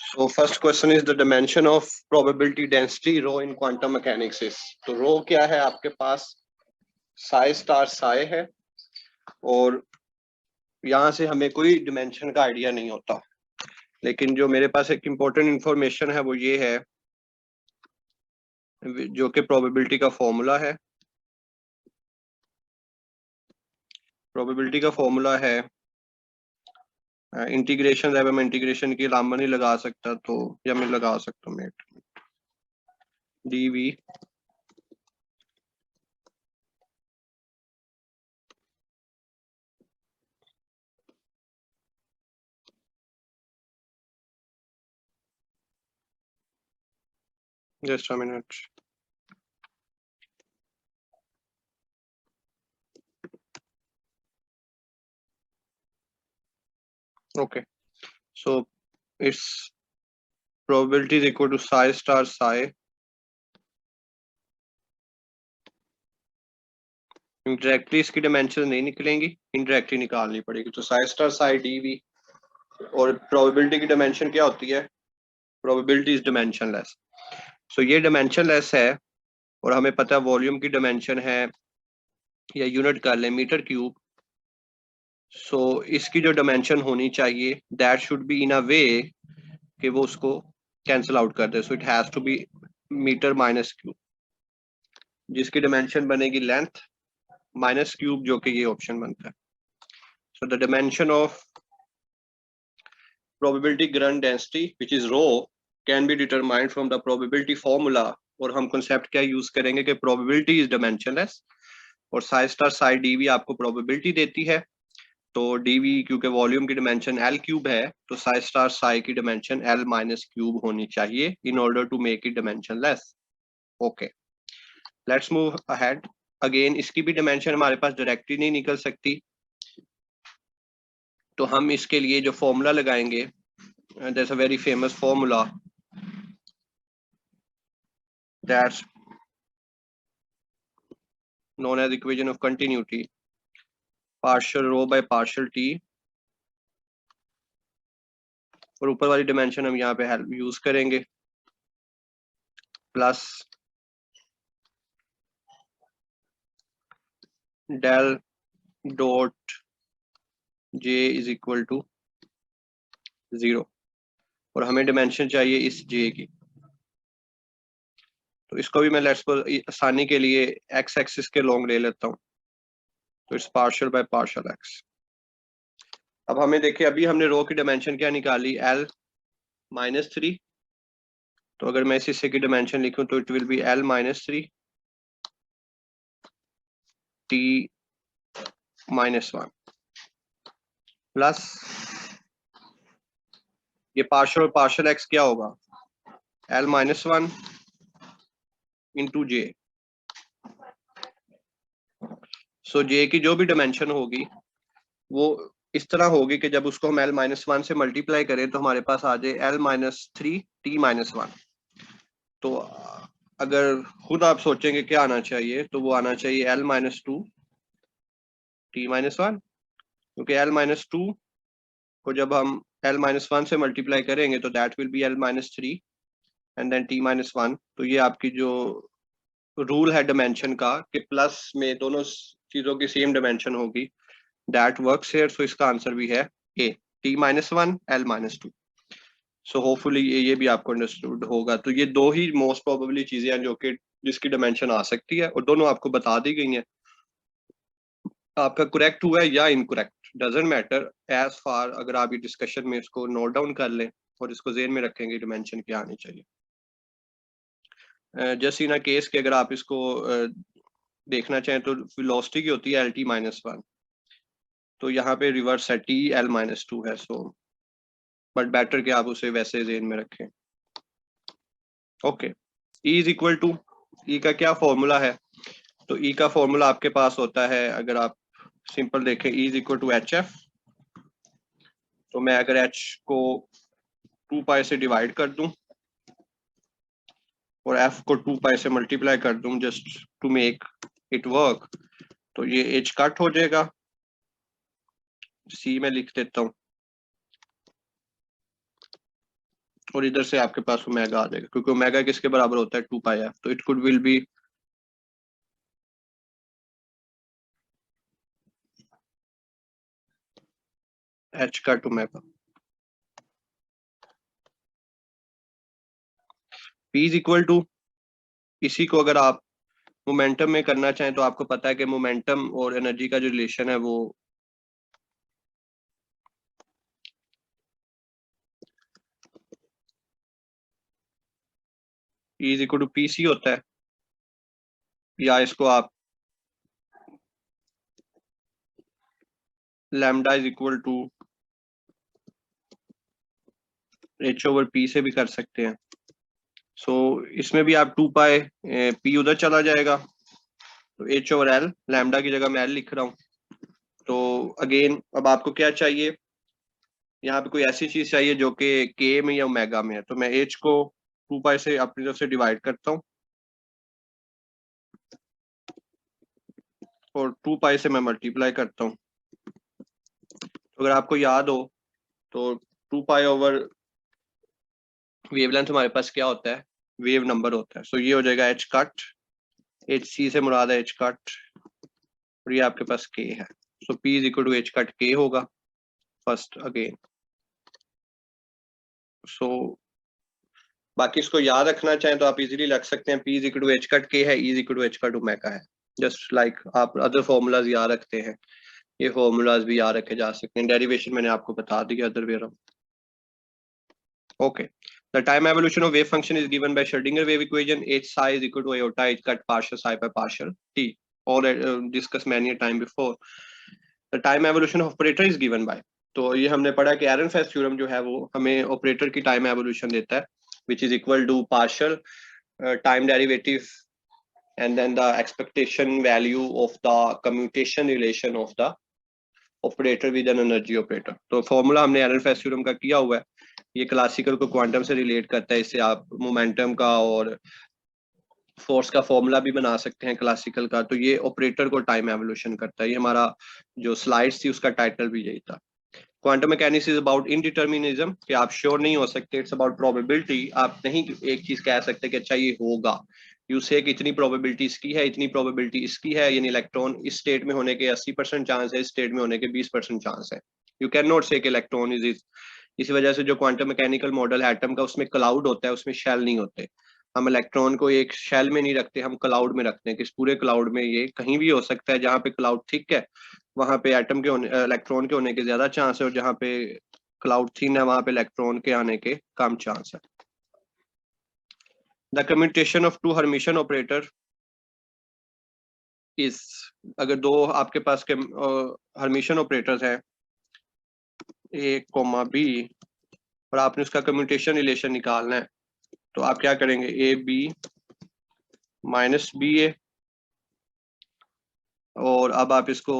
So first question is the dimension of probability density rho in quantum mechanics is. तो rho क्या है आपके पास? psi star psi है और यहाँ से हमें कोई डिमेंशन का आइडिया नहीं होता, लेकिन जो मेरे पास एक इम्पोर्टेंट इंफॉर्मेशन है वो ये है जो कि प्रोबेबिलिटी का फॉर्मूला है। प्रोबेबिलिटी का फॉर्मूला है इंटीग्रेशन, जब मैं इंटीग्रेशन की लामा नहीं लगा सकता तो, या मैं लगा सकता हूँ dv just a minute. Okay, so its probability is equal to psi star psi indirectly इसकी डिमेंशन नहीं निकलेंगी, इनडायरेक्टली निकालनी पड़ेगी। तो साई स्टार साई dv और प्रोबेबिलिटी की डिमेंशन क्या होती है? Probability is डिमेंशनलेस। सो ये डिमेंशनलेस है और हमें पता है वॉल्यूम की डिमेंशन है, या यूनिट कर लें मीटर क्यूब। सो इसकी जो डिमेंशन होनी चाहिए that should be in a way कि वो उसको कैंसिल आउट कर दे। So it has to be meter minus cube, जिसकी डिमेंशन बनेगी लेंथ माइनस क्यूब, जो कि ये ऑप्शन बनता है। So the dimension of probability grunt density which is rho can be determined from the probability formula। और हम concept क्या यूज करेंगे कि probability is dimensionless और psi star psi dv आपको probability देती है। तो dv क्योंकि वॉल्यूम की डिमेंशन l क्यूब है तो psi star psi की डिमेंशन l माइनस क्यूब होनी चाहिए in order to make it dimensionless। okay, let's move ahead। Again इसकी भी डिमेंशन हमारे पास डायरेक्टली नहीं निकल सकती, तो हम इसके लिए जो फॉर्मूला लगाएंगे, there's a very famous formula that's known as equation of continuity, partial rho by partial t, और ऊपर वाली डिमेंशन हम यहाँ पे हेल्प यूज करेंगे plus del dot j is equal to 0 और हमें डिमेंशन चाहिए इस j की। तो इसको भी मैं लेट्स आसानी के लिए x एक्सिस के लॉन्ग ले लेता हूँ, तो it's partial by partial x। अब हमें देखिए अभी हमने रो की डिमेंशन क्या निकाली, l माइनस 3। तो अगर मैं इस हिस्से की डिमेंशन लिखूं तो it will be l minus 3 t minus 1 plus ये पार्शियल और पार्शियल x क्या होगा, l माइनस 1 इंटू जे। सो जे की जो भी डिमेंशन होगी वो इस तरह होगी कि जब उसको हम l माइनस 1 से मल्टीप्लाई करें तो हमारे पास आ जाए l माइनस 3 t माइनस 1। तो अगर खुद आप सोचेंगे क्या आना चाहिए तो वो आना चाहिए l माइनस 2 t माइनस 1, क्योंकि l माइनस 2 को जब हम l माइनस 1 से मल्टीप्लाई करेंगे तो that will be l minus 3 and then t minus 1। तो ये आपकी जो रूल है डिमेंशन का कि प्लस में दोनों चीजों की सेम डिमेंशन होगी, दैट वर्क्स हियर। सो इसका आंसर भी है ए, t minus 1 l minus 2। So hopefully ये भी आपको अंडरस्टूड होगा। तो ये दो ही मोस्ट प्रोबेबली चीजें हैं जो कि जिसकी डिमेंशन आ सकती है और दोनों आपको बता दी गई हैं। आपका करेक्ट हुआ है या incorrect doesn't matter as far, अगर आप ये डिस्कशन में इसको नोट डाउन कर लें और इसको जेहन में रखेंगे डिमेंशन क्या आनी चाहिए। जस्ट इन अ केस कि अगर आप इसको देखना चाहें तो वेलोसिटी की होती है एल टी माइनस 1, तो यहाँ पे रिवर्स है टी एल माइनस 2 है। सो बट बेटर कि आप उसे वैसे जेहन में रखें। Okay, E is equal to, E का क्या फॉर्मूला है? तो ई का फॉर्मूला आपके पास होता है, अगर आप सिंपल देखें, E is equal to h f. तो मैं अगर एच को 2 पाई से डिवाइड कर दूं और एफ को 2 पाई से मल्टीप्लाई कर दूं just to make it work, तो ये एच कट हो जाएगा, सी में लिख देता हूं और इधर से आपके पास ओमेगा आ जाएगा, क्योंकि ओमेगा किसके बराबर होता है 2 पाई एफ, तो it could will be h cut omega. P is equal to, इसी को अगर आप मोमेंटम में करना चाहें तो आपको पता है कि मोमेंटम और एनर्जी का जो रिलेशन है वो E is equal to P C होता है, या इसको आप lambda is equal to h over P से भी कर सकते हैं। सो इसमें भी आप 2 पाई पी उधर चला जाएगा, तो एच ओवर एल, लैम्डा की जगह मैं एल लिख रहा हूँ। तो अगेन अब आपको क्या चाहिए, यहाँ पे कोई ऐसी चीज चाहिए जो कि के में या ओमेगा में है, तो मैं एच को 2 पाई से अपनी तरफ से डिवाइड करता हूँ और 2 पाई से मैं मल्टीप्लाई करता हूँ। तो अगर आपको याद हो तो 2 पाई ओवर वेवलेंथ हमारे पास क्या होता है, वेव नंबर होता है। सो ये हो जाएगा एच कट, एच सी से मुराद है एच कट, और ये आपके पास के है। So p is equal to h cut k होगा फर्स्ट अगेन। सो बाकी इसको याद रखना चाहें तो आप इजीली रख सकते हैं, P is equal to h cut k है, E is equal to h cut omega है। जस्ट लाइक आप अदर फॉर्मूलाज याद रखते हैं, ये फॉर्मूलाज भी याद रखे जा सकते हैं। डेरिवेशन मैंने आपको बता दिया other way around. Okay. The time evolution of wave function is given by Schrodinger wave equation h psi is equal to iota h cut partial psi by partial t. All discussed many a time before. The time evolution of operator is given by. तो ये हमने पढ़ा कि एरनफेस्ट theorem जो है वो हमें operator की टाइम एवोल्यूशन देता है, which is equal to partial time derivative and then the expectation value of the commutation relation of the operator with an energy operator. तो फॉर्मूला हमने एरनफेस्ट थ्योरम का किया हुआ है, ये क्लासिकल को क्वांटम से रिलेट करता है, इससे आप मोमेंटम का और फोर्स का फॉर्मूला भी बना सकते हैं क्लासिकल का। तो ये ऑपरेटर को टाइम एवोल्यूशन करता है। ये हमारा जो स्लाइड्स थी उसका टाइटल भी यही था। क्वांटम मैकेनिक्स इज अबाउट इनडिटर्मिनिज्म, कि आप श्योर नहीं हो सकते, इट्स अबाउट प्रोबेबिलिटी। आप नहीं एक चीज कह सकते कि अच्छा ये होगा, यू से कि इतनी प्रोबेबिलिटी इसकी है, इतनी प्रोबेबिलिटी इसकी है, यानी इलेक्ट्रॉन इस स्टेट में होने के 80% चांस है, इस स्टेट में होने के 20% चांस है। यू कैन नॉट से कि इलेक्ट्रॉन इज। इसी वजह से जो क्वांटम मैकेनिकल मॉडल है एटम का, उसमें क्लाउड होता है, उसमें शेल नहीं होते। हम इलेक्ट्रॉन को एक शेल में नहीं रखते, हम क्लाउड में रखते हैं, कि इस पूरे क्लाउड में ये कहीं भी हो सकता है। जहाँ पे क्लाउड थिक है वहां पे एटम के होने, इलेक्ट्रॉन के होने के ज्यादा चांस है, और जहाँ पे क्लाउड थिन है वहां पे इलेक्ट्रॉन के आने के कम चांस है। The commutation of two Hermitian operator is, अगर दो आपके पास के हर्मिशन ऑपरेटर्स हैं ए कोमा बी, और आपने उसका कम्यूटेशन रिलेशन निकालना है, तो आप क्या करेंगे, A B minus B A, और अब आप इसको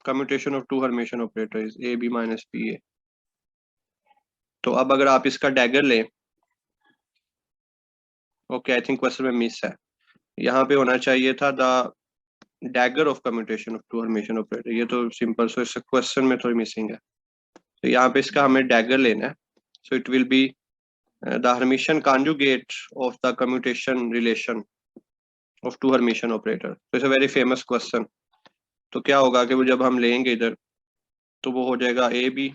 commutation of two Hermitian operator is A B minus B A. तो अब अगर आप इसका डैगर लें, ओके आई थिंक क्वेश्चन में मिस है, यहाँ पे होना चाहिए था the dagger of commutation of two Hermitian operator, ये तो सिंपल, सो इस क्वेश्चन में थोड़ी मिसिंग है। तो यहाँ पे इसका हमें डैगर लेना है, so it will be the Hermitian conjugate of the commutation relation of two Hermitian operator. तो it's a very famous question. तो क्या होगा कि वो जब हम लेंगे इधर, तो वो हो जाएगा ए बी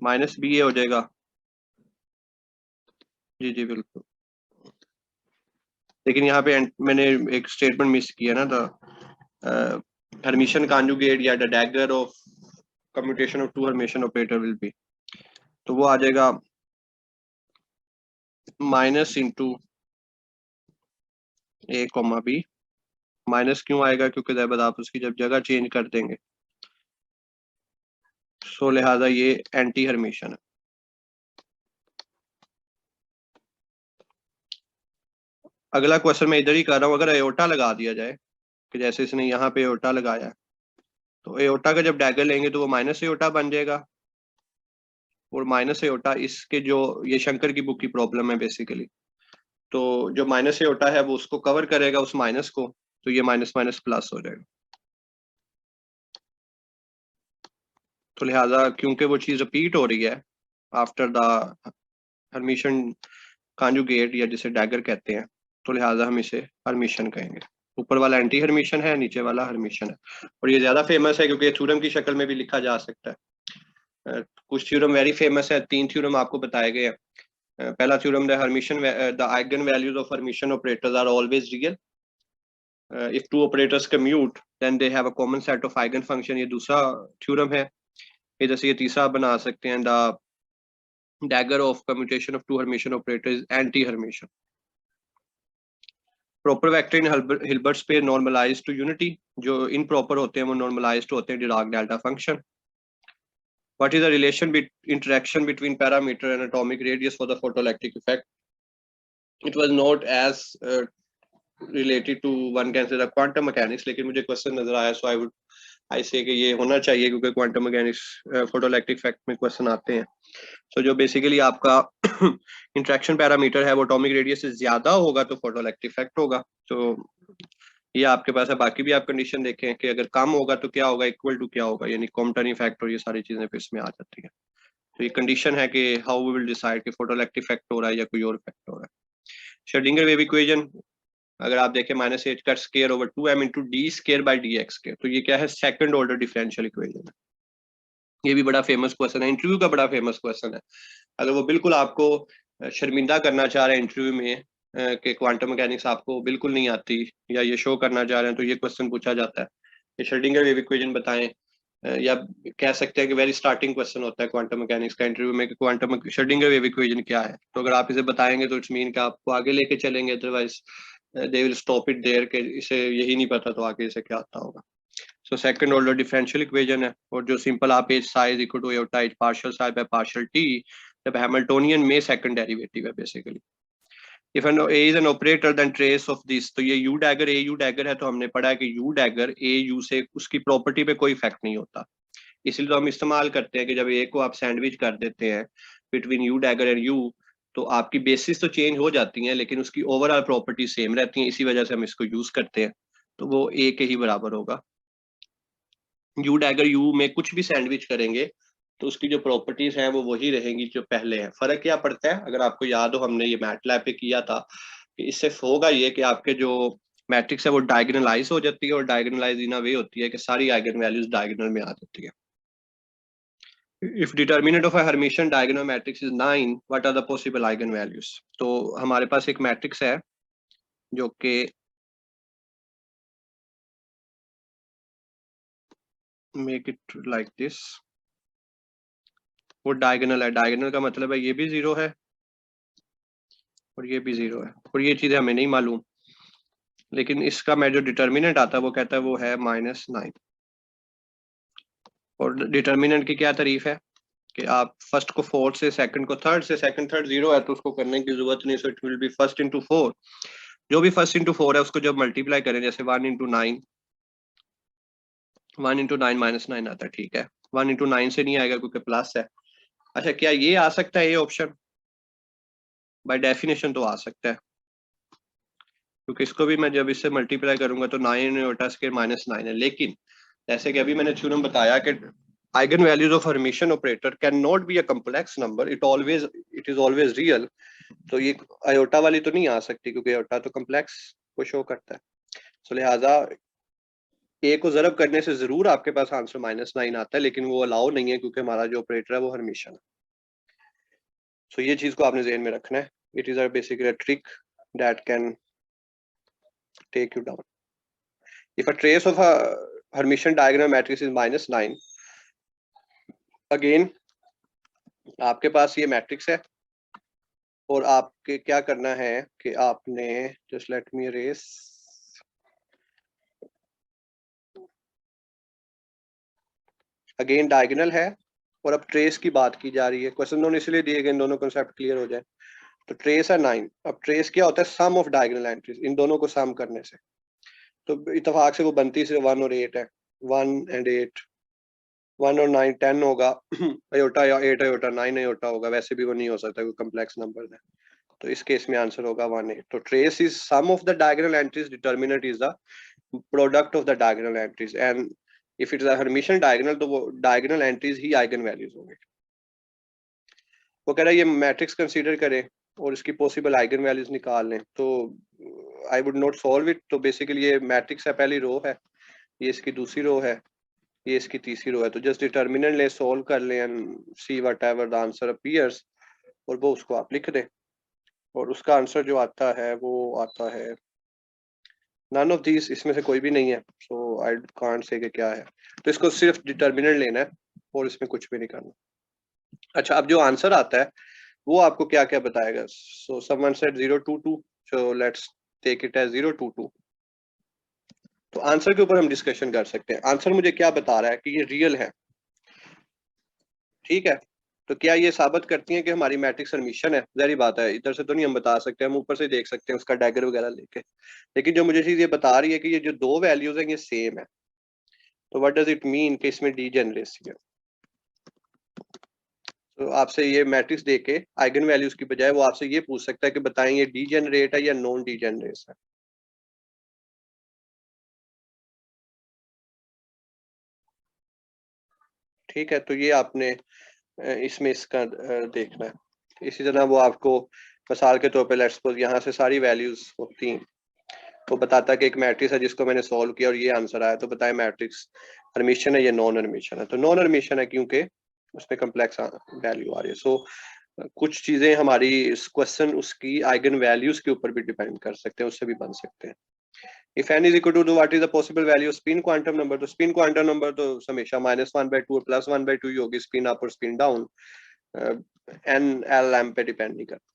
माइनस बी ए हो जाएगा। जी जी बिल्कुल, लेकिन यहाँ पे मैंने एक स्टेटमेंट मिस किया ना, द हर्मिशन कॉन्जुगेट या the dagger of commutation of two Hermitian operator will be, तो वो आ जाएगा minus into A comma B. Minus क्यों आएगा, क्योंकि जब आप उसकी जब जगह चेंज कर देंगे, सो लिहाजा ये एंटी हर्मिशन है। अगला क्वेश्चन मैं इधर ही कर रहा हूँ, अगर एयोटा लगा दिया जाए, कि जैसे इसने यहाँ पे एयोटा लगाया, तो एयोटा का जब डैगर लेंगे तो वो माइनस एयोटा बन जाएगा, और माइनस एयोटा इसके जो, ये शंकर की बुक की प्रॉब्लम है बेसिकली, तो जो माइनस एयोटा है वो उसको कवर करेगा उस माइनस को, तो ये माइनस माइनस प्लस हो जाएगा। तो लिहाजा क्योंकि वो चीज़ रिपीट हो रही है आफ्टर द हर्मिशन कॉन्जुगेट या जिसे डैगर कहते हैं, तो लिहाजा हम इसे हर्मिशन कहेंगे। ऊपर वाला एंटी हर्मिशन है, नीचे वाला हर्मिशन है। और ये ज्यादा फेमस है क्योंकि थ्योरम की शक्ल में भी लिखा जा सकता है। कुछ थ्योरम वेरी फेमस है, 3 थ्योरम आपको बताए गए हैं। पहला theorem the Hermitian the eigen values of Hermitian operators are always real if two operators commute then they have a common set of eigen function, ये दूसरा थ्योरम है। ये जैसे ये तीसरा बना सकते हैं, the dagger of commutation of two Hermitian operators is anti-Hermitian. Proper vector in Hilbert space normalized to unity, जो improper होते हैं वो normalized होते हैं Dirac delta function. What is the interaction between parameter and atomic radius for the photoelectric effect? It was not as related to one can say the quantum mechanics, लेकिन मुझे question नजर आया, so I say कि ये होना चाहिए क्योंकि quantum mechanics photoelectric effect में क्वेश्चन आते हैं। तो जो बेसिकली आपका इंट्रैक्शन पैरामीटर है वो एटॉमिक रेडियस से ज्यादा होगा तो फोटोइलेक्ट्रिक इफेक्ट होगा। तो ये आपके पास है। बाकी भी आप कंडीशन देखें कि अगर कम होगा तो क्या होगा, इक्वल टू क्या होगा, यानी कॉम्पटन इफेक्ट और ये सारी चीजें फिर इसमें आ जाती है। तो ये कंडीशन है कि हाउ वी विल डिसाइड कि फोटोइलेक्ट्रिक इफेक्ट हो रहा है या कोई और इफेक्ट हो रहा है। श्रोडिंगर वेव इक्वेशन अगर आप देखें -8 का square over 2m into D square by D x square, तो ये क्या है, सेकंड ऑर्डर डिफरेंशियल इक्वेशन है। ये भी बड़ा फेमस क्वेश्चन है, इंटरव्यू का बड़ा फेमस क्वेश्चन है। अगर वो बिल्कुल आपको शर्मिंदा करना चाह रहे हैं इंटरव्यू में कि क्वांटम मैकेनिक्स आपको बिल्कुल नहीं आती या ये शो करना चाह रहे हैं, तो ये क्वेश्चन पूछा जाता है कि श्रोडिंगर वेव इक्वेशन बताएं, या कह सकते हैं कि वेरी स्टार्टिंग क्वेश्चन होता है क्वांटम मैकेनिक्स का इंटरव्यू में कि क्वांटम श्रोडिंगर वेव इक्वेशन क्या है। तो अगर आप इसे बताएंगे तो इट्स मीन कि आपको आगे लेके चलेंगे, otherwise they will stop it there कि इसे यही नहीं पता तो आगे इसे क्या आता होगा। So second order differential equation है, और जो सिंपल आप h psi equal to iota h partial psi by partial t, जब हैमिल्टोनियन में सेकंड डेरिवेटिव है basically. If an A is an operator then trace of this, तो ये U dagger A U dagger है, तो हमने पढ़ा है कि यू डैगर ए यू से उसकी प्रॉपर्टी पे कोई इफेक्ट नहीं होता, इसलिए तो हम इस्तेमाल करते हैं कि जब ए को आप सैंडविच कर देते हैं between you dagger and you, तो आपकी बेसिस तो चेंज हो जाती हैं लेकिन उसकी ओवरऑल प्रॉपर्टी सेम रहती हैं, इसी वजह से हम इसको यूज करते हैं। तो वो ए के ही बराबर होगा। यू डैगर यू में कुछ भी सैंडविच करेंगे तो उसकी जो प्रॉपर्टीज हैं वो वही रहेंगी जो पहले हैं। फर्क क्या पड़ता है, अगर आपको याद हो हमने ये मैटलैब पे किया था कि इससे होगा ये कि आपके जो मैट्रिक्स है वो डायगोनलाइज हो जाती है, और डायगोनलाइज इन अ वे होती है कि सारी आइगन वैल्यूज डायगोनल में आ जाती है। If determinant of a Hermitian diagonal matrix is 9, what are the possible eigenvalues? तो हमारे पास एक मैट्रिक्स है जो कि make it like this, वो डायगोनल है। डायगोनल का मतलब है ये भी 0 है और ये भी 0 है, और ये चीजें हमें नहीं मालूम, लेकिन इसका मैं जो डिटर्मिनेंट आता है वो कहता है वो है -9। और डिटर्मिनेंट की क्या तारीफ है कि आप फर्स्ट को 4 से, सेकंड को थर्ड से, सेकंड थर्ड 0 है तो उसको करने की जरूरत नहीं, सो it will B first into 4। जो भी फर्स्ट इंटू 4 है उसको जब मल्टीप्लाई करें, जैसे 1 इंटू 9, 1 इंटू 9 -9 आता है, ठीक है। 1 इंटू 9 से नहीं आएगा क्योंकि प्लस है। अच्छा, क्या ये आ सकता है ये ऑप्शन? बाय डेफिनेशन तो आ सकता है, क्योंकि इसको भी मैं जब इससे मल्टीप्लाई करूंगा तो 9 - 9 है, लेकिन जैसे कि अभी मैंने थ्योरम बताया कि eigen values of Hermitian operator can not be a complex number, it is always real. तो ये आयोटा वाली तो नहीं आ सकती क्योंकि आयोटा तो कॉम्प्लेक्स को शो करता है। सो लिहाजा ए को ज़रब करने से जरूर आपके पास आंसर -9 आता है, लेकिन वो अलाउ नहीं है क्योंकि हमारा जो ऑपरेटर है वो हर्मिशन है। सो ये चीज को आपने ज़हन में रखना है। It is a basically a trick that can take you down. If a trace of a Hermitian diagonal matrix is -9, again आपके पास ये मैट्रिक्स है और आपके क्या करना है कि आपने just let me erase, again diagonal है और अब ट्रेस की बात की जा रही है। क्वेश्चन दोनों इसलिए दिए गए, इन दोनों कॉन्सेप्ट क्लियर हो जाए। तो ट्रेस है 9। अब ट्रेस क्या होता है, सम ऑफ डायगोनल एंट्रीज, इन दोनों को सम करने से तो इतफाक से वो बनती से 1 और 8 है। 1 and 8, 1 और 9 10 होगा अयोटा, या 8 अयोटा 9 अयोटा होगा, वैसे भी वो नहीं हो सकता कोई कम्प्लेक्स नंबर है। तो इस केस में आंसर होगा 1 8। तो trace is sum of the diagonal entries, determinant is the product of the diagonal entries, and if it is a Hermitian diagonal तो वो डायगोनल एंट्रीज ही आइगन वैल्यूज होंगे। वो कह रहा है ये मैट्रिक्स कंसीडर करें और इसकी पॉसिबल आइगन वैल्यूज निकाल लें, तो I would not solve it. तो बेसिकली ये मैट्रिक्स है, पहली रो है, ये इसकी दूसरी रो है, ये इसकी तीसरी रो है, तो जस्ट डिटर्मिनेंट ले, सॉल्व कर लें and see whatever the answer appears, और वो उसको आप लिख दें, और उसका आंसर जो आता है वो आता है नन ऑफ दीज, इसमें से कोई भी नहीं है, सो आई कांट से कि क्या है। तो इसको सिर्फ डिटर्मिनेंट लेना है और इसमें कुछ भी नहीं करना। अच्छा, अब जो आंसर आता है वो आपको क्या क्या बताएगा। So someone said 022, so let's take it as 022। तो आंसर के ऊपर हम डिस्कशन कर सकते हैं। आंसर मुझे क्या बता रहा है कि ये रियल है, ठीक है। तो क्या ये साबित करती है कि हमारी मैट्रिक्स हर्मिशियन है? जहरी बात है, इधर से तो नहीं हम बता सकते, हम ऊपर से देख सकते हैं उसका डैगर वगैरह लेके। लेकिन जो मुझे चीज ये बता रही है कि ये जो दो वैल्यूज हैं ये सेम है, तो व्हाट डज इट मीन कि इसमें डीजेनरेसी है। तो आपसे ये मैट्रिक्स देके आइगन वैल्यूज की बजाय वो आपसे ये पूछ सकता है कि बताएं ये डीजेनरेट है या नॉन डीजेनरेट है। ठीक है, तो ये आपने इसमें इसका देखना है। इसी तरह वो आपको मिसाल के तौर पे लेट्स सपोज यहाँ से सारी वैल्यूज होती हैं, तो बताता है कि एक मैट्रिक्स है जिसको मैंने सॉल्व किया और ये आंसर आया, तो बताए मैट्रिक्स हर्मिशियन है या नॉन हर्मिशियन है। तो नॉन हर्मिशियन है क्योंकि उसमें कम्प्लेक्स वैल्यू आ रही है। सो कुछ चीजें हमारी इस क्वेश्चन उसकी आइगन वैल्यूज के ऊपर भी डिपेंड कर सकते हैं, उससे भी बन सकते हैं। If n is equal to what is the possible value of spin quantum number, तो spin quantum number तो हमेशा -1/2 और +1/2 ही होगी, spin up और spin down, n l m पे डिपेंड नहीं करता।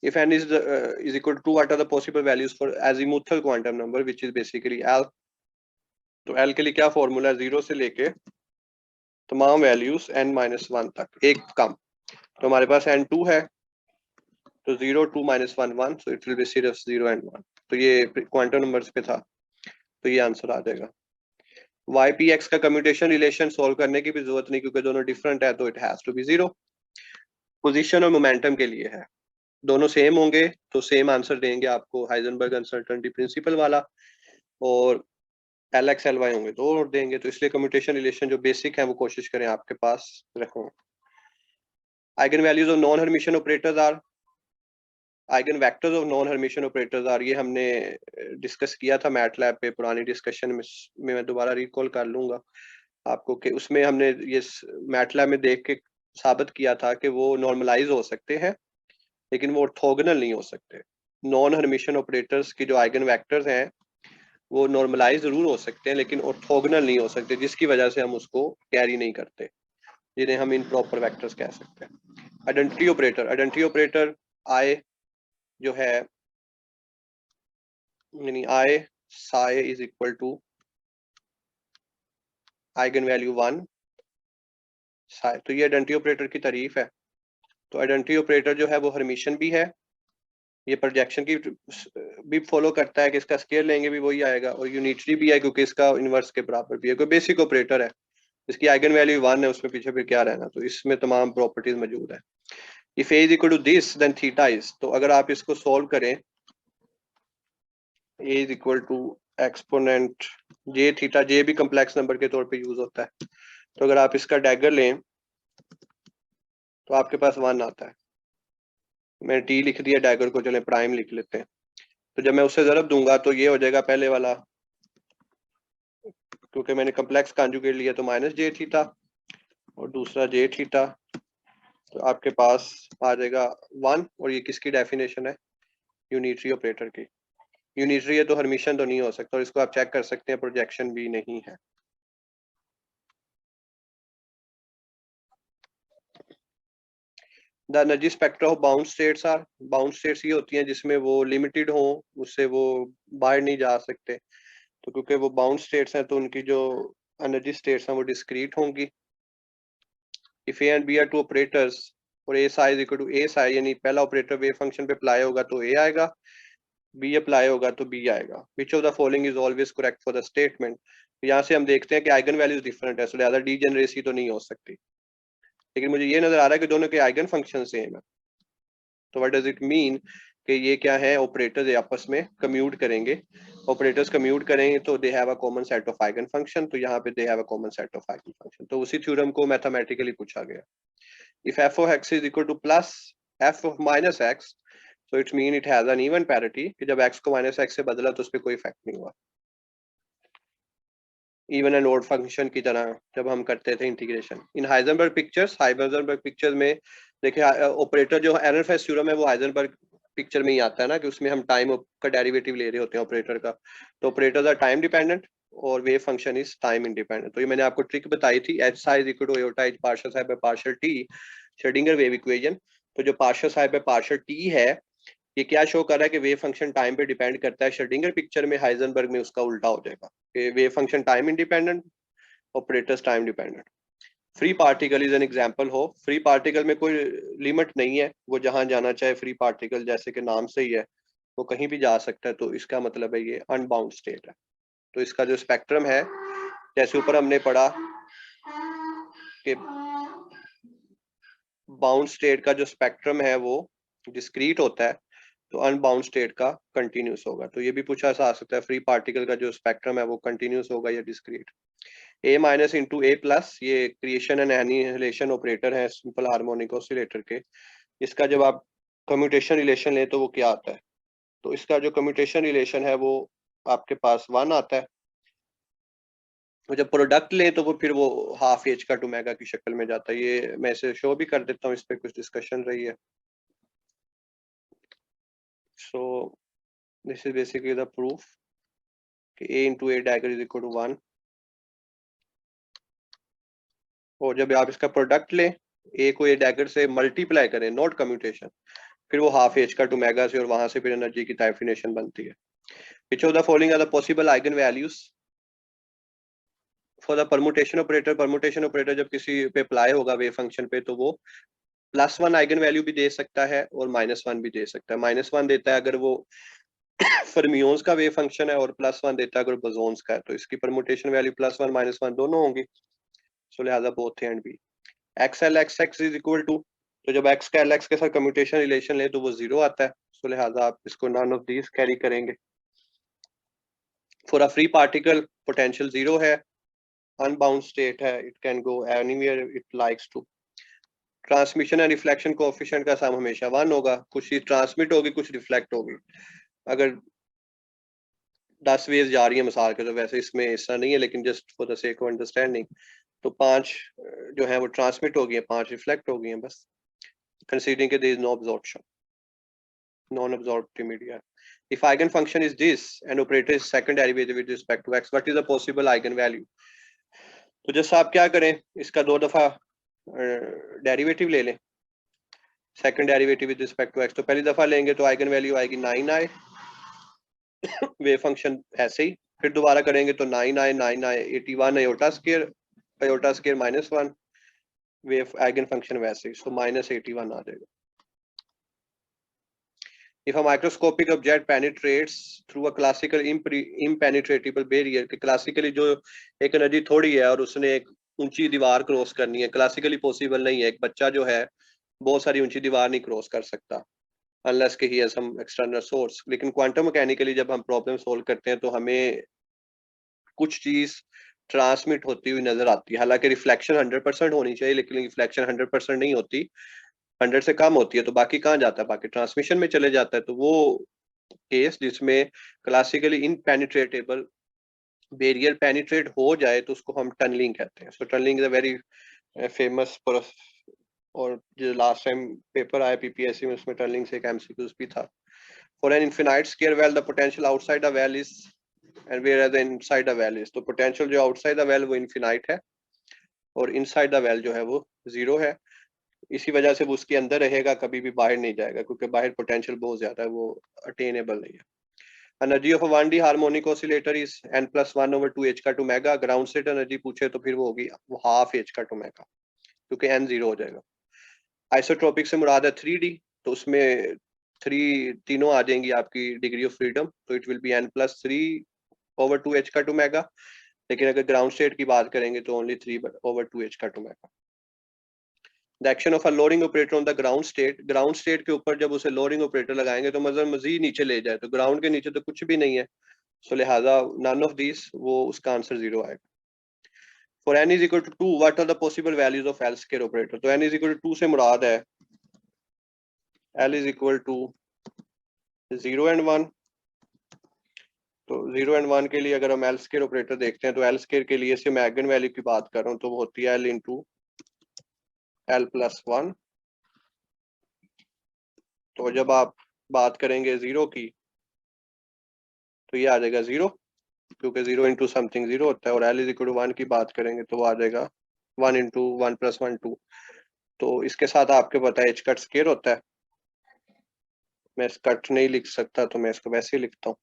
If n is equal to what are the possible values for azimuthal quantum number which is basically l, तो l के लिए क्या फॉर्मूला है, 0 से लेके तमाम वैल्यूज n-1 तक एक कम। तो हमारे पास n2 है, तो 0 2 -1 1, so it will be सिर्फ 0 and 1। तो ये क्वांटम नंबर्स पे था, तो ये आंसर आ जाएगा। YPX का कम्यूटेशन रिलेशन सॉल्व करने की भी जरूरत नहीं क्योंकि दोनों डिफरेंट है, तो it has to be 0। Position और मोमेंटम के लिए है, दोनों सेम होंगे तो सेम आंसर देंगे आपको, हाइजेनबर्ग अनसर्टेनिटी प्रिंसिपल वाला, और LX LY होंगे तो और देंगे, तो इसलिए कम्यूटेशन रिलेशन जो बेसिक है वो कोशिश करें आपके पास रखो। Eigen values of non Hermitian operators are, eigen vectors of non Hermitian operators are, ये हमने डिस्कस किया था मैटलैब पे पुरानी डिस्कशन में मैं दोबारा रिकॉल कर लूंगा आपको कि उसमें हमने ये मैटलैब में देख के साबित किया था कि वो नॉर्मलाइज हो सकते हैं लेकिन वो ऑर्थोगोनल नहीं हो सकते। नॉन हर्मिशियन ऑपरेटर्स की जो आइगन वेक्टर्स हैं वो नॉर्मलाइज जरूर हो सकते हैं लेकिन ऑर्थोगोनल नहीं हो सकते, जिसकी वजह से हम उसको कैरी नहीं करते, जिन्हें हम इम्प्रॉपर वेक्टर्स कह सकते हैं। Identity operator, identity operator I जो है यानी I psi is equal to eigen value 1 psi, तो ये आइडेंटिटी ऑपरेटर की तारीफ है। तो आइडेंटिटी ऑपरेटर जो है वो हर्मिशियन भी है, ये प्रोजेक्शन की भी फॉलो करता है कि इसका स्केयर लेंगे भी वही आएगा, और यूनिटरी भी है क्योंकि इसका इनवर्स के बराबर भी है, कोई बेसिक ऑपरेटर है, इसकी आइगन वैल्यू 1 है, उसमें पीछे फिर क्या रहना, तो इसमें तमाम प्रॉपर्टीज मौजूद है। If A is equal to this then theta is, तो अगर आप इसको सोल्व करें, A is equal to exponent j theta, j भी कम्प्लेक्स नंबर के तौर पे यूज होता है, तो अगर आप इसका डैगर लें तो आपके पास 1 आता है। मैंने टी लिख दिया, डैगर को चले प्राइम लिख लेते हैं, तो जब मैं उससे ज़रब दूंगा तो ये हो जाएगा पहले वाला, क्योंकि मैंने कम्प्लेक्स कॉन्जुगेट लिया तो माइनस जे थीटा और दूसरा जे थीटा, तो आपके पास आ जाएगा 1। और ये किसकी डेफिनेशन है, यूनिटरी ऑपरेटर की। यूनिटरी है तो हर्मिशियन तो नहीं हो सकता, और इसको आप चेक कर सकते हैं, प्रोजेक्शन भी नहीं है। The energy spectra of bound states are, bound states ये होती हैं जिसमें वो लिमिटेड हो, उससे वो बाहर नहीं जा सकते, तो क्योंकि वो बाउंड स्टेट्स हैं तो उनकी जो एनर्जी स्टेट्स हैं वो डिस्क्रीट होंगी। If A and B are two operators और A psi is equal to A psi, यानी पहला ऑपरेटर वेव फंक्शन पे अप्लाई होगा तो ए आएगा, बी अप्लाई होगा तो बी आएगा। Which of the following is always correct for the statement, यहाँ से हम देखते हैं कि आइगन वैल्यूज डिफरेंट है, सो लिहाजा डीजेनरेसी तो नहीं हो सकती, लेकिन मुझे ये नजर आ रहा है कि दोनों के आइगन फंक्शन सेम है। तो व्हाट डज इट मीन कि ये क्या है, ऑपरेटर्स आपस में कम्यूट करेंगे, ऑपरेटर्स कम्यूट करेंगे तो they have a common set of eigen function, तो यहाँ पे they have a common set of eigen function. तो उसी थ्योरम को मैथमेटिकली पूछा गया। If f of x is equal to plus f of minus x, so it mean it has an even parity, कि जब x को minus x से बदला तो उस पर कोई इफेक्ट नहीं हुआ। इवन एंड ऑड फंक्शन की तरह जब हम करते थे इंटीग्रेशन इन हाइजेनबर्ग पिक्चर्स में देखिए ऑपरेटर जो एरनफेस्ट थ्योरम है वो हाइजेनबर्ग पिक्चर में ही आता है ना, कि उसमें हम टाइम का डेरिवेटिव ले रहे होते हैं ऑपरेटर का। तो ऑपरेटर्स आर टाइम डिपेंडेंट और wave function is time independent. तो ये मैंने आपको ट्रिक बताई थी, h psi equal to iota is partial psi by partial t, Schrodinger wave equation. तो जो partial psi by partial t है, ये क्या शो कर रहा है कि वेव फंक्शन टाइम पे डिपेंड करता है। श्रोडिंगर पिक्चर में, हाइजेनबर्ग में उसका उल्टा हो जाएगा कि wave function time independent, operators time dependent. Free particle is an example हो। फ्री पार्टिकल में कोई लिमिट नहीं है, वो जहां जाना चाहे फ्री पार्टिकल, जैसे कि नाम से ही है वो कहीं भी जा सकता है, तो इसका मतलब है ये अनबाउंड स्टेट है। तो इसका जो स्पेक्ट्रम है, जैसे ऊपर हमने पढ़ा कि बाउंड स्टेट का जो स्पेक्ट्रम है वो डिस्क्रीट होता है, तो अनबाउंड स्टेट का कंटिन्यूस होगा। तो ये भी पूछा जा सकता है, फ्री पार्टिकल का जो स्पेक्ट्रम है वो कंटिन्यूस होगा या discrete. a minus into A plus, ये क्रिएशन एंड एनिहिलेशन ऑपरेटर है सिंपल हार्मोनिक ऑसिलेटर के। इसका जब आप कम्यूटेशन रिलेशन लें तो वो क्या आता है, तो इसका जो कम्यूटेशन रिलेशन है वो आपके पास 1 आता है। तो जब प्रोडक्ट लें तो वो फिर वो हाफ एच का टू मेगा की शक्ल में जाता है। ये मैं इसे शो भी कर देता हूँ, इस पर कुछ डिस्कशन रही है। So this is basically the proof कि a into A dagger is equal to 1। और जब आप इसका प्रोडक्ट लें, a को ए डैगर से मल्टीप्लाई करें, नॉट कम्यूटेशन, फिर वो हाफ एच का टू मेगा से, और वहां से फिर एनर्जी की डेफिनेशन बनती है। Which of the following are the possible eigenvalues for the permutation operator? Permutation operator जब किसी पे अप्लाई होगा वेव फंक्शन पे, तो वो +1 आइगन वैल्यू भी दे सकता है और -1 भी दे सकता है। -1 देता है अगर वो फर्मियोन्स का वेव फंक्शन है, और +1 देता है अगर बोसोन्स का है। तो इसकी परमुटेशन वैल्यू +1 -1 दोनों होंगी। सो लिहाजा both A and B. XL XX is equal to, तो जब x का LX के साथ कम्यूटेशन रिलेशन ले तो वो 0 आता है। सो लिहाजा आप इसको नन ऑफ दीज कैरी करेंगे। For a free particle potential 0 है, अनबाउंड स्टेट है, it can go anywhere it likes to. Transmission and reflection coefficient का सम हमेशा 1 होगा, कुछ चीज ट्रांसमिट होगी कुछ रिफ्लेक्ट होगी। अगर 10 वेव जा रही है मिसाल के, तो वैसे इसमें ऐसा नहीं है, लेकिन just for the sake of understanding, तो 5 जो है वो ट्रांसमिट हो गई है, 5 रिफ्लेक्ट हो गई हैं बस, कंसीडरिंग के there is no absorption, non absorptive media. If eigen function is this and operator is second derivative with respect to x, what is the possible eigen value? तो जैसे आप क्या करें, इसका 2 दफा डेरिवेटिव ले लें, second derivative with respect to X. तो पहली दफा लेंगे तो आइगन वैल्यू आएगी 9 आए, वेव फंक्शन ऐसे ही। फिर दोबारा करेंगे तो 9 आए, 9 आए, 81 iota square -1, wave eigen function वैसे ही, सो -81 आ जाएगा। If a microscopic object penetrates through a classical impenetrable barrier, कि classically जो एक एनर्जी थोड़ी है और उसने एक ऊंची दीवार क्रॉस करनी है, क्लासिकली पॉसिबल नहीं है। एक बच्चा जो है बहुत सारी ऊंची दीवार नहीं क्रॉस कर सकता अनलेस कि he has some external source. लेकिन क्वांटम मैकेनिकली जब हम प्रॉब्लम सोल्व करते हैं तो हमें कुछ चीज ट्रांसमिट होती हुई नजर आती है। हालांकि रिफ्लेक्शन 100% होनी चाहिए, लेकिन रिफ्लेक्शन 100% नहीं होती, 100 से कम होती है। तो बाकी कहाँ जाता है, बाकी ट्रांसमिशन में चले जाता है। तो वो केस जिसमें क्लासिकली इनपेनिट्रेटेबल बैरियर पेनिट्रेट हो जाए तो उसको हम टनलिंग कहते हैं। So tunneling is a very famous, और जो लास्ट टाइम पेपर आया पीपीएससी में उसमें टनलिंग से एक एमसीक्यूज भी था। For an infinite square well the potential outside the well is and where the inside the well is, तो पोटेंशियल जो आउटसाइड द वेल वो इनफिनाइट है और इनसाइड द वेल जो है वो 0 है। इसी वजह से वो उसके अंदर रहेगा, कभी भी बाहर नहीं जाएगा, क्योंकि बाहर पोटेंशियल बहुत ज्यादा है, वो अटेनेबल नहीं है। Energy of a 1D harmonic oscillator is n+1/2h का 2 मेगा। ग्राउंड स्टेट एनर्जी पूछे तो फिर वो होगी वो हाफ h का 2 मेगा, क्योंकि n 0 हो जाएगा। आइसोट्रोपिक से मुराद है 3D, तो उसमें 3 तीनों आ जाएंगी आपकी डिग्री ऑफ फ्रीडम, तो इट विल बी n+3/2h का 2 मेगा। लेकिन अगर ग्राउंड स्टेट की बात करेंगे तो ओनली 3/2h का 2 mega. The action of a lowering operator on the ground state के ऊपर जब उसे लोअरिंग ऑपरेटर लगाएंगे तो मजीद नीचे ले जाए, तो ग्राउंड के नीचे तो कुछ भी नहीं है, सो लिहाजा नन ऑफ दिस, वो उसका आंसर 0 आएगा। For n is equal to 2 what are the possible values of L square operator, तो n इज इक्वल टू 2 से मुराद है l is equal to 0 and 1। तो 0 एंड 1 के लिए अगर हम एल स्क्वायर ऑपरेटर देखते हैं तो एल स्क्वायर के लिए से मैं आइगन वैल्यू की बात कर रहा हूँ, तो वो होती है l इंटू एल प्लस 1। तो जब आप बात करेंगे 0 की तो ये आ जाएगा 0, क्योंकि 0 इंटू समथिंग 0 होता है, और l इज इक्वल टू 1 की बात करेंगे तो वो आ जाएगा 1 इंटू 1 प्लस 1 2। तो इसके साथ आपके पता है एच कट स्क्वायर होता है, मैं कट नहीं लिख सकता तो मैं इसको वैसे ही लिखता हूँ।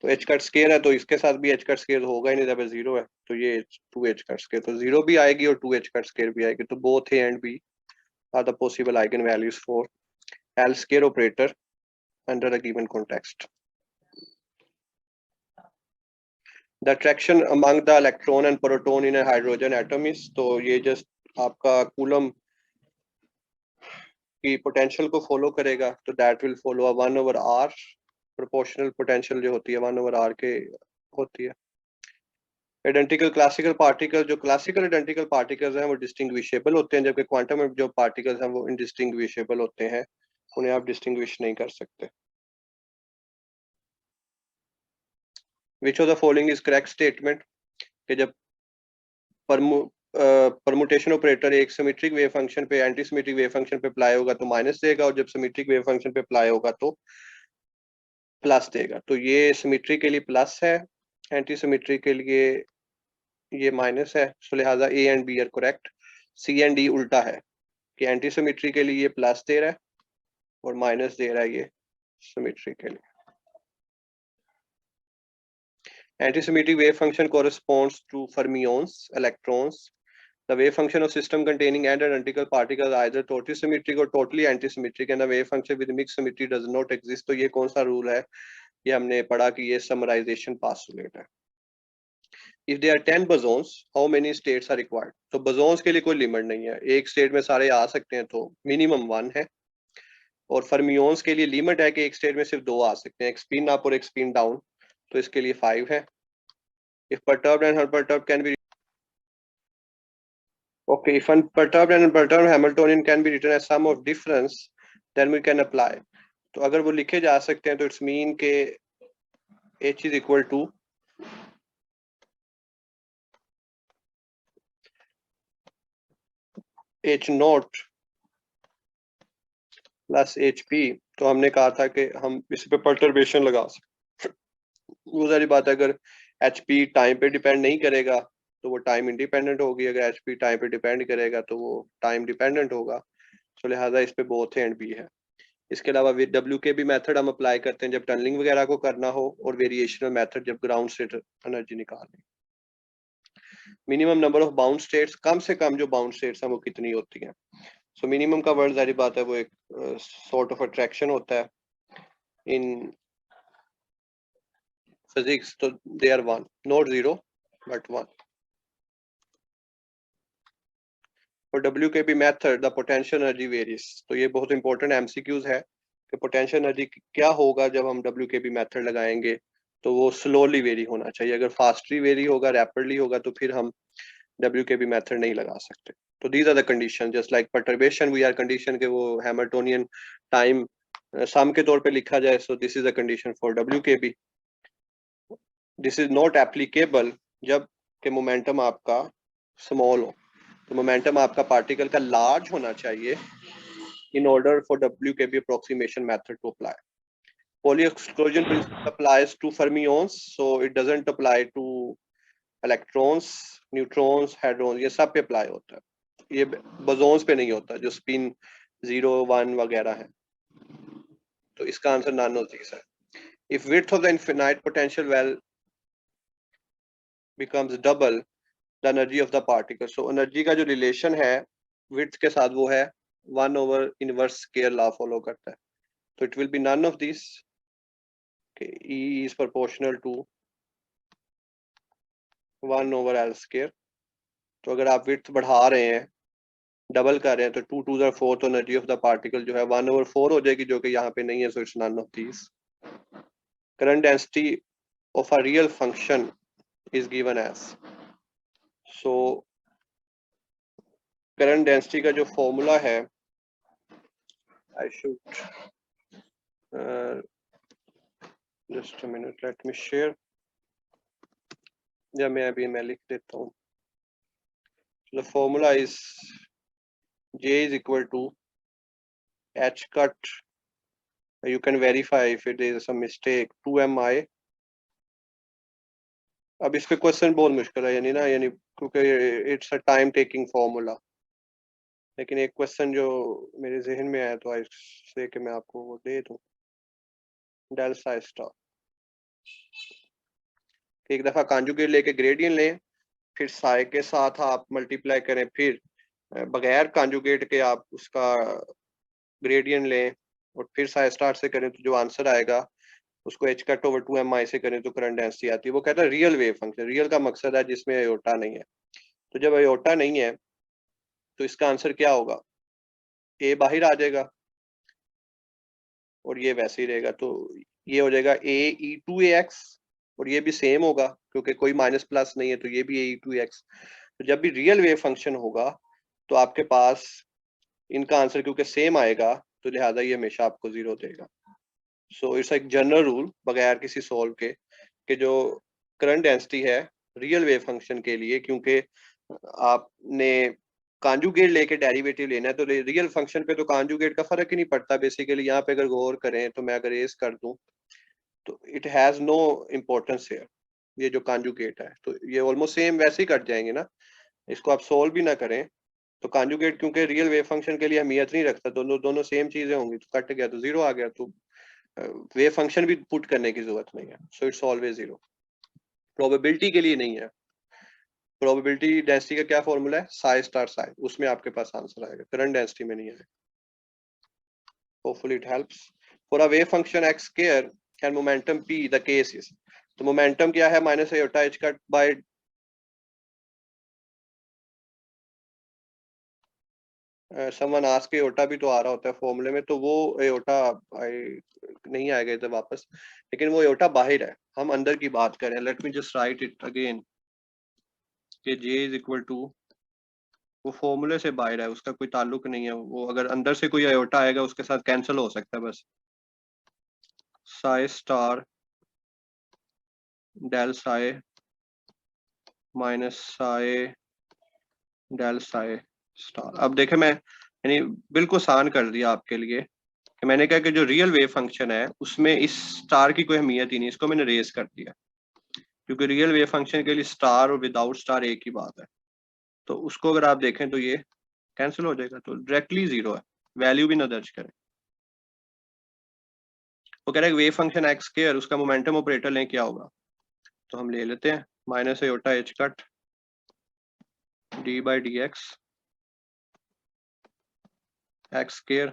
तो एच कट स्क्वायर है तो इसके साथ भी एच कट स्क्वायर होगा ही नहीं जब 0 है, तो ये 2 एच कट स्क्वायर, तो 0 भी आएगी और 2 एच कट स्क्वायर भी आएगी, तो both A and B are the possible eigen values for L square operator under a given context. The attraction among the electron and proton in hydrogen atom is, तो ये just आपका coulomb की potential को follow करेगा, तो that will follow a 1/r proportional potential जो होती है 1/r के होती है। आइडेंटिकल क्लासिकल पार्टिकल, जो क्लासिकल आइडेंटिकल पार्टिकल्स हैं वो डिस्टिंग्विशेबल होते हैं, जबकि क्वांटम में जो पार्टिकल्स हैं वो इनडिस्टिंग्विशेबल होते हैं, उन्हें आप डिस्टिंग्विश नहीं कर सकते। Which of the following is correct statement, कि जब परमुटेशन ऑपरेटर एक सिमेट्रिक वेव फंक्शन पे एंटी सिमेट्रिक वेव फंक्शन पे अप्लाई होगा तो माइनस देगा, और जब सिमेट्रिक वेव फंक्शन पे अप्लाई होगा तो प्लस देगा। तो ये सिमेट्रिक के लिए प्लस है, एंटी सिमेट्रिक के लिए ये माइनस है, सो लिहाजा A and B are correct. C and D उल्टा है, कि एंटी सिमेट्री के लिए ये प्लस दे रहा है और माइनस दे रहा है ये सिमेट्री के लिए। Antisymmetric wave function corresponds to fermions, electrons. The wave function of system containing n identical particles are either totally symmetric or totally antisymmetric, and the wave function with mixed symmetry does not exist. तो ये कौन सा rule है, ये हमने पढ़ा कि ये समराइजेशन पास्टुलेट है। If there are 10 bosons, how many states are required? तो bosons के लिए कोई लिमिट नहीं है, एक स्टेट में सारे आ सकते हैं, तो मिनिमम 1 है। और फर्मियोन्स के लिए लिमिट है कि एक स्टेट में सिर्फ 2 आ सकते हैं, एक स्पिन अप और एक स्पिन डाउन, तो इसके लिए 5 है। If perturbed and unperturbed can be, okay, if unperturbed and unperturbed Hamiltonian can be written as sum of difference, then we can apply. तो अगर वो लिखे जा सकते हैं तो इट्स मीन के H is equal to H not plus HP। तो हमने कहा था कि हम इस पे परटर्बेशन लगा सकते, वो सारी बात है। अगर HP टाइम पे डिपेंड नहीं करेगा तो वो टाइम इंडिपेंडेंट होगी, अगर HP टाइम पे डिपेंड करेगा तो वो टाइम डिपेंडेंट होगा, तो लिहाजा इस पे बोथ एंड बी है। इसके अलावा डब्ल्यू के भी मेथड हम अप्लाई करते हैं जब टनलिंग वगैरह को करना हो, और वेरिएशनल मेथड जब ग्राउंड स्टेट एनर्जी निकालनी। Minimum number of bound states, कम से कम जो बाउंड स्टेट्स हैं वो कितनी होती हैं। सो मिनिमम का वर्ड जारी बात है वो एक सॉर्ट ऑफ अट्रैक्शन होता है इन फिजिक्स, तो दे आर 1, नॉट 0 बट 1। और डब्ल्यू के भी method the potential energy varies, तो ये बहुत इंपॉर्टेंट एमसीक्यूज है कि पोटेंशियल एनर्जी क्या होगा जब हम डब्ल्यू के भी मेथड लगाएंगे, तो वो स्लोली वेरी होना चाहिए, अगर फास्टली वेरी होगा, रैपिडली होगा, तो फिर हम डब्ल्यू के भी मेथड नहीं लगा सकते। तो these are the condition, just like perturbation we are condition के वो हैमिल्टोनियन टाइम सम के तौर पे लिखा जाए, so this is the condition for W K B. This is not applicable जब के मोमेंटम आपका स्मॉल हो, तो मोमेंटम आपका पार्टिकल का लार्ज होना चाहिए in order for WKB approximation method to apply. Pauli exclusion principle applies to fermions, so it doesn't apply to electrons, neutrons, hadrons, ये सब पे अप्लाई होता है, ये बोसॉन्स पे नहीं होता जो स्पिन 0 1 वगैरह है। तो इसका आंसर नन ऑफ दीस है। If width of the infinite potential well becomes double the energy of the particle, so energy का जो रिलेशन है width के साथ वो है 1/inverse square law फॉलो करता है, तो it will be none of these. Okay, E is proportional to 1/L square। तो अगर आप विड्थ बढ़ा रहे हैं डबल कर रहे हैं तो 2 to the fourth energy of the particle जो है 1/4 हो जाएगी, जो कि यहाँ पे नहीं है, so it's none of these. Current density of a real function is given as, so current density का जो फॉर्मूला है, I should just a minute, let me share, या मैं लिख देता हूँ। The formula is J is equal to H cut, you can verify if it is a mistake, 2mi। अब इस पे क्वेश्चन बहुत मुश्किल है, यानी क्योंकि it's a time taking formula, लेकिन एक क्वेश्चन जो मेरे जहन में आया तो इससे कि मैं आपको वो दे दूं, डेल साई स्टार। एक दफा कॉन्जुगेट लेके ग्रेडियंट लें, फिर साई के साथ आप मल्टीप्लाई करें, फिर बगैर कॉन्जुगेट के आप उसका ग्रेडियंट लें और फिर साई स्टार से करें, तो जो आंसर आएगा उसको h कट ओवर 2mi से करें तो करंट डेंसिटी आती है। वो कहता है रियल वेव फंक्शन। रियल का मकसद है जिसमें आयोटा नहीं है। तो जब आयोटा नहीं है तो इसका आंसर क्या होगा, a बाहर आ जाएगा और ये वैसे ही रहेगा, तो ये हो जाएगा ae2ax, और ये भी सेम होगा क्योंकि कोई माइनस प्लस नहीं है, तो ये भी ae2x। तो जब भी रियल वेव फंक्शन होगा तो आपके पास इनका आंसर क्योंकि सेम आएगा, तो लिहाजा ये हमेशा आपको 0 देगा। सो इट्स एक जनरल रूल बगैर किसी सोल्व के कि जो करंट डेंसिटी है रियल वेव फंक्शन के लिए, क्योंकि आपने कॉन्जुगेट लेके डेरिवेटिव लेना है, तो रियल फंक्शन पे तो कॉन्जुगेट का फर्क ही नहीं पड़ता बेसिकली। यहाँ पे अगर गौर करें तो मैं अगर एस कर दूं तो it has no importance here, ये जो कॉन्जुगेट है तो ये ऑलमोस्ट सेम वैसे ही कट जाएंगे ना, इसको आप सोल्व भी ना करें तो कॉन्जुगेट क्योंकि रियल वेव फंक्शन के लिए अहमियत नहीं रखता, दोनों सेम चीजें होंगी, तो कट गया तो 0 आ गया, तो वेव फंक्शन भी पुट करने की जरूरत नहीं है। So it's always 0। प्रोबेबिलिटी के लिए नहीं है। प्रोबेबिलिटी डेंसिटी का क्या फॉर्मूला है, साई स्टार साई, उसमें आपके पास आंसर आएगा, करंट डेंसिटी में नहीं आएगा। Hopefully it helps. For a wave function x square can momentum p the case is, तो मोमेंटम क्या है, minus iota h cut by someone ask iota भी तो आ रहा होता है फॉर्मूले में, तो वो आयोटा नहीं आएगा इधर वापस, लेकिन वो आयोटा बाहर है, हम अंदर की बात करें। Let me just right it again कि J इज इक्वल टू, वो फॉर्मूले से बाहर है, उसका कोई ताल्लुक नहीं है, वो अगर अंदर से कोई आयोटा आएगा उसके साथ कैंसिल हो सकता है बस। Psi star del psi minus psi del psi star. अब देखे मैं यानी बिल्कुल आसान कर दिया आपके लिए कि मैंने कहा कि जो रियल वेव फंक्शन है उसमें इस स्टार की कोई अहमियत ही नहीं, इसको मैंने रेज कर दिया, क्योंकि रियल वेव फंक्शन के लिए स्टार और विदाउट स्टार एक ही बात है। तो उसको अगर आप देखें तो ये कैंसिल हो जाएगा, तो डायरेक्टली 0 है, वैल्यू भी ना दर्ज करें। वो कह रहा है वेव फंक्शन एक्स स्क्वायर, उसका मोमेंटम ऑपरेटर लें क्या होगा, तो हम ले लेते हैं minus iota h cut D by D x square,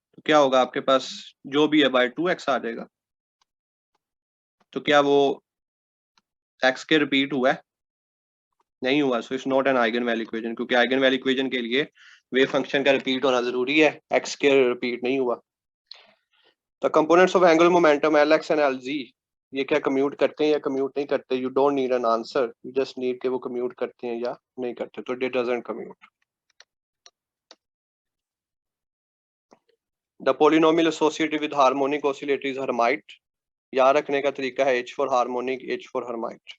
तो क्या होगा आपके पास जो भी है बाय 2x आ जाएगा। तो क्या वो x के रिपीट हुआ है, नहीं हुआ, so it's not an eigen value equation, क्योंकि आइगन वैल्यू इक्वेशन के लिए वेव फंक्शन का रिपीट होना जरूरी है, x के रिपीट नहीं हुआ। The components of angular momentum Lx and Lg, ये क्या कम्यूट करते हैं या कम्यूट नहीं करते, you don't need an answer, you just need के वो कम्यूट करते हैं या नहीं करते, तो it doesn't commute. The polynomial associated with harmonic oscillator is Hermite, याद रखने का तरीका है H for harmonic, H for Hermite.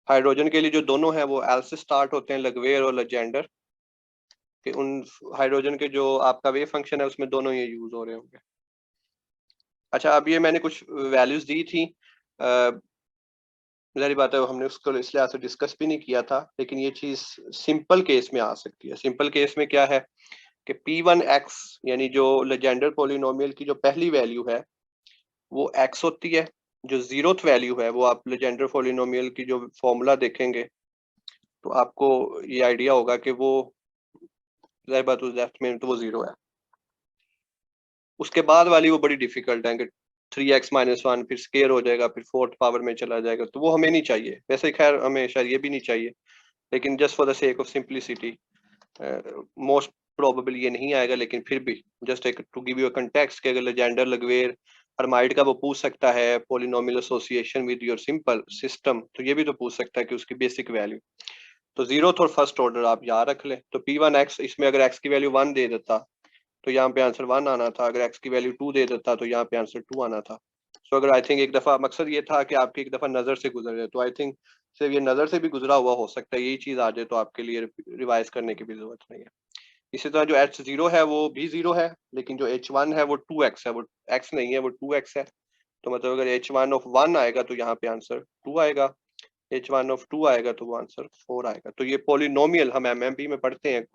Hydrogen के लिए जो दोनों है वो एल से स्टार्ट होते हैं, लगवेयर और लेजेंडर, कि उन हाइड्रोजन के जो आपका वेव फंक्शन है उसमें दोनों ये यूज हो रहे होंगे। अच्छा, अब ये मैंने कुछ वैल्यूज दी थी, जारी बात है हमने उसको इसलिए आज डिस्कस भी नहीं किया था, लेकिन ये चीज सिंपल केस में आ सकती है। सिंपल केस में क्या है कि P1x यानी जो लेजेंडर पोलिनोमियल की जो पहली वैल्यू है वो x होती है, जो 0th वैल्यू है वो आप लेजेंडर पोलिनोमियल की जो फॉर्मूला देखेंगे तो आपको ये आइडिया होगा कि वो जाहिर बात उस लेफ्ट में तो वो 0 है। उसके बाद वाली वो बड़ी डिफिकल्ट है कि 3x-1 फिर स्केयर हो जाएगा, फिर 4th पावर में चला जाएगा, तो वो हमें नहीं चाहिए। वैसे खैर हमें शायद ये भी नहीं चाहिए, लेकिन just for the sake of simplicity most probable ये नहीं आएगा, लेकिन फिर भी just to give you a context कि अगर लेजेंडर लगवेर हर्माइट का वो पूछ सकता है polynomial association with your simple system, तो ये भी तो पूछ सकता है कि उसकी बेसिक वैल्यू। तो जीरोथ और फर्स्ट ऑर्डर आप याद रख ले। तो P1x इसमें अगर x की वैल्यू 1 दे देता तो यहाँ पे आंसर 1 आना था, अगर x की वैल्यू 2 दे देता तो यहाँ पे आंसर 2 आना था। सो अगर आई थिंक एक दफा मकसद ये था कि आपकी एक दफा नजर से गुजर जाए, तो आई थिंक सिर्फ ये नजर से भी गुजरा हुआ हो सकता है, यही चीज आ जाए तो आपके लिए रिवाइज करने की भी जरूरत नहीं है। इसी तरह जो H0 है वो भी 0 है, लेकिन जो H1 है वो 2x है, वो x नहीं है वो 2x है। तो मतलब अगर H1 ऑफ 1 आएगा तो यहाँ पे आंसर 2 आएगा, H1 ऑफ 2 आएगा तो वो आंसर 4 आएगा। तो ये पॉलिनोमियल हम MMP में पढ़ते हैं,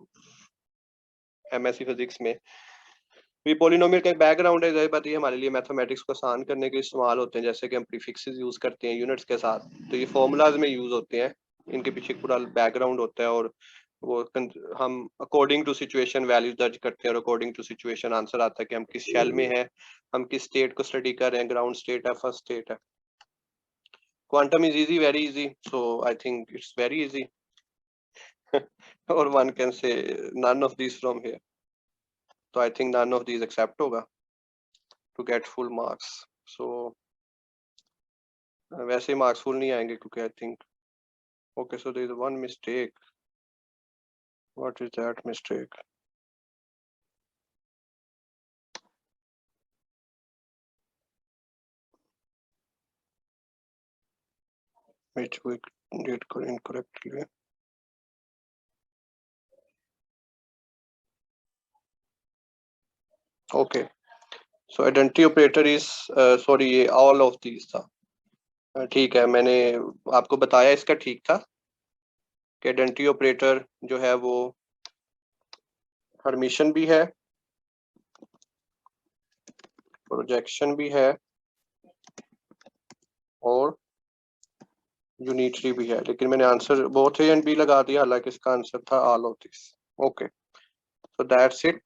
MSc फिजिक्स में। ये पॉलिनोमियल का एक बैकग्राउंड है, बात ये हमारे लिए मैथमेटिक्स को आसान करने के इस्तेमाल होते हैं, जैसे कि हम प्रीफिक्सेस यूज करते हैं यूनिट्स के साथ, तो ये फॉर्मूलाज में यूज होते हैं, इनके पीछे पूरा बैकग्राउंड होता है, और वो हम अकॉर्डिंग टू सिचुएशन वैल्यूज दर्ज करते हैं और अकॉर्डिंग टू सिचुएशन आंसर आता है कि हम किस शेल में हैं, हम किस स्टेट को स्टडी कर रहे हैं, ग्राउंड स्टेट है, फर्स्ट स्टेट है। Quantum is easy, very easy, so I think it's very easy. Or one can say none of these from here. So I think none of these accept होगा to get full marks. So वैसे marks full नहीं आएंगे क्योंकि I think okay, so there is one mistake. What is that mistake? Which we did incorrectly. Okay, so identity operator is sorry, ये all of these था। ठीक है, मैंने आपको बताया इसका ठीक था कि आइडेंटिटी ऑपरेटर जो है वो हर्मिशन भी है, प्रोजेक्शन भी है और यूनिटरी भी है, लेकिन मैंने answer both A and B लगा दिया, हालांकि इसका आंसर था all of this. Okay, so that's it.